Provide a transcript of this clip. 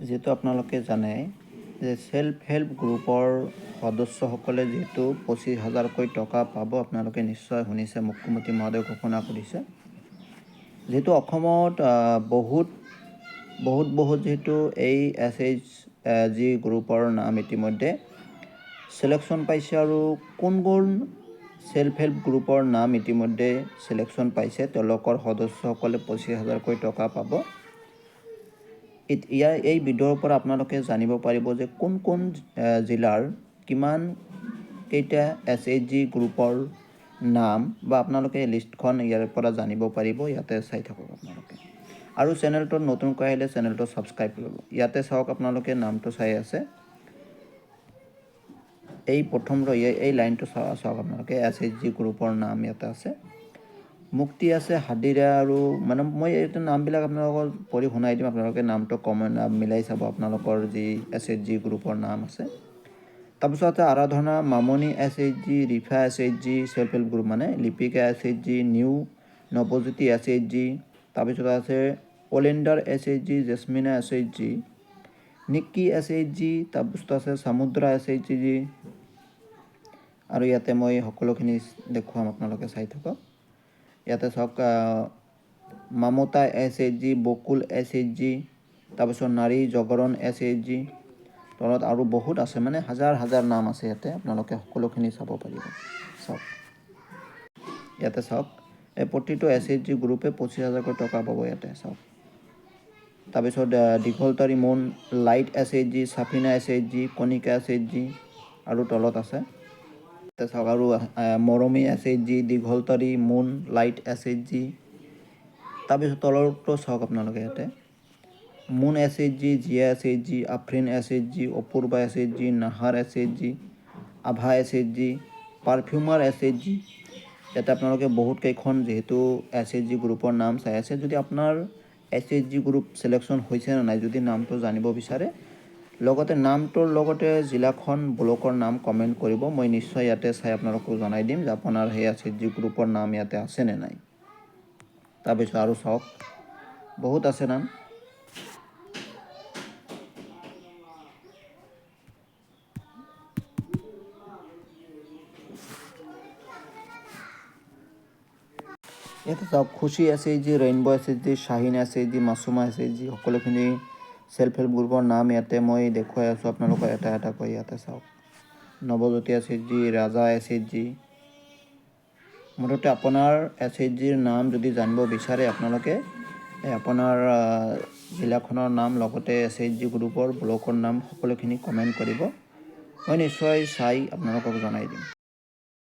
যেহেতু আপোনালোকে জানে যে সেল্ফ হেল্প গ্ৰুপৰ সদস্যসকলে যেহেতু 25,000কৈ টকা পাব, আপোনালোকে নিশ্চয় শুনিছে, মুখ্যমন্ত্ৰী মহোদয়ে ঘোষণা কৰিছে। যেহেতু অসমত বহুত যেহেতু এই SHG গ্ৰুপৰ নাম ইতিমধ্যে সিলেকশ্যন পাইছে আৰু কোন সেল্ফ হেল্প গ্ৰুপৰ নাম ইতিমধ্যে সিলেকশ্যন পাইছে তেওঁলোকৰ সদস্যসকলে 25,000কৈ টকা পাব। এই ভিডিঅ'ৰ পৰা আপোনালোকে জানিব পাৰিব যে কোন জিলাৰ কিমান কেইটা SHG গ্ৰুপৰ নাম বা আপোনালোকে লিষ্টখন ইয়াৰ পৰা জানিব পাৰিব। ইয়াতে চাই থাকক আপোনালোকে আৰু চেনেলটো নতুনকৈ আহিলে চেনেলটো সাবস্ক্ৰাইব কৰিব। ইয়াতে চাওক আপোনালোকে নামটো চাই আছে, এই প্ৰথম এই লাইনটো চাওক আপোনালোকে SHG গ্ৰুপৰ নাম ইয়াতে আছে। মুক্তি আছে, হাদিৰা আৰু মানে মই এইটো নামবিলাক আপোনালোকৰ পঢ়ি শুনাই দিম, আপোনালোকে নামটো কমেণ্ট মিলাই চাব আপোনালোকৰ যি SHG গ্ৰুপৰ নাম আছে। তাৰপিছত Aradhana, Mamoni SHG, Rifa SHG self help group মানে, Lipika SHG, new Nabajyoti SHG, তাৰপিছত আছে অলেণ্ডাৰ SHG, জেচমিনা SHG, নিকি SHG, তাৰপিছত আছে সামুদ্ৰা SHG আৰু ইয়াতে মই সকলোখিনি দেখুৱাম, আপোনালোকে চাই থাকক। ইয়াতে চাওক মামতা SHG, বকুল SHG, তাৰপিছত নাৰী জাগৰণ SHG, তলত আৰু বহুত আছে, মানে হাজাৰ নাম আছে ইয়াতে, আপোনালোকে সকলোখিনি চাব পাৰিব। চাওক ইয়াতে চাওক, এই প্ৰতিটো SHG গ্ৰুপে 25,000কৈ টকা পাব। ইয়াতে চাওক, তাৰপিছত দীঘলতাৰী মুন, লাইট SHG, চাফিনা SHG, কণিকা SHG আৰু তলত আছে। চাওক আৰু মৰমী SHG, দীঘলতাৰী মুন, লাইট SHG, তাৰপিছত তলৰটো চাওক আপোনালোকে ইয়াতে মুন SHG, জিয়া SHG, Afrin SHG, Apurva SHG, Nahar SHG, আভা SHG, পাৰফিউমাৰ SHG। ইয়াতে আপোনালোকে বহুত কেইখন যিহেতু SHG গ্ৰুপৰ নাম চাই আছে, যদি আপোনাৰ SHG গ্ৰুপ সিলেকশ্যন হৈছে নে নাই যদি নামটো জানিব বিচাৰে, লগতে নামটোৰ লগতে জিলাখন ব্লকৰ নাম কমেণ্ট কৰিব। মই নিশ্চয় ইয়াতে চাই আপোনালোকক জনাই দিম যে আপোনাৰ সেই SHG গ্ৰুপৰ নাম ইয়াতে আছে নে নাই। তাৰপিছত আৰু চাওক বহুত আছে নাম। ইয়াতে চাওক Khushi SHG, rainbow SHG, Shahin SHG, Masuma SHG, সকলোখিনি সেল্ফ হেল্প গ্ৰুপৰ নাম ইয়াতে মই দেখুৱাই আছোঁ আপোনালোকক এটা কৈ। ইয়াতে চাওক নৱজ্যোতি SHG, ৰাজা SHG। মুঠতে আপোনাৰ SHGৰ নাম যদি জানিব বিচাৰে, আপোনালোকে আপোনাৰ জিলাখনৰ নাম লগতে SHG গ্ৰুপৰ ব্লকৰ নাম সকলোখিনি কমেণ্ট কৰিব, মই নিশ্চয় চাই আপোনালোকক জনাই দিম।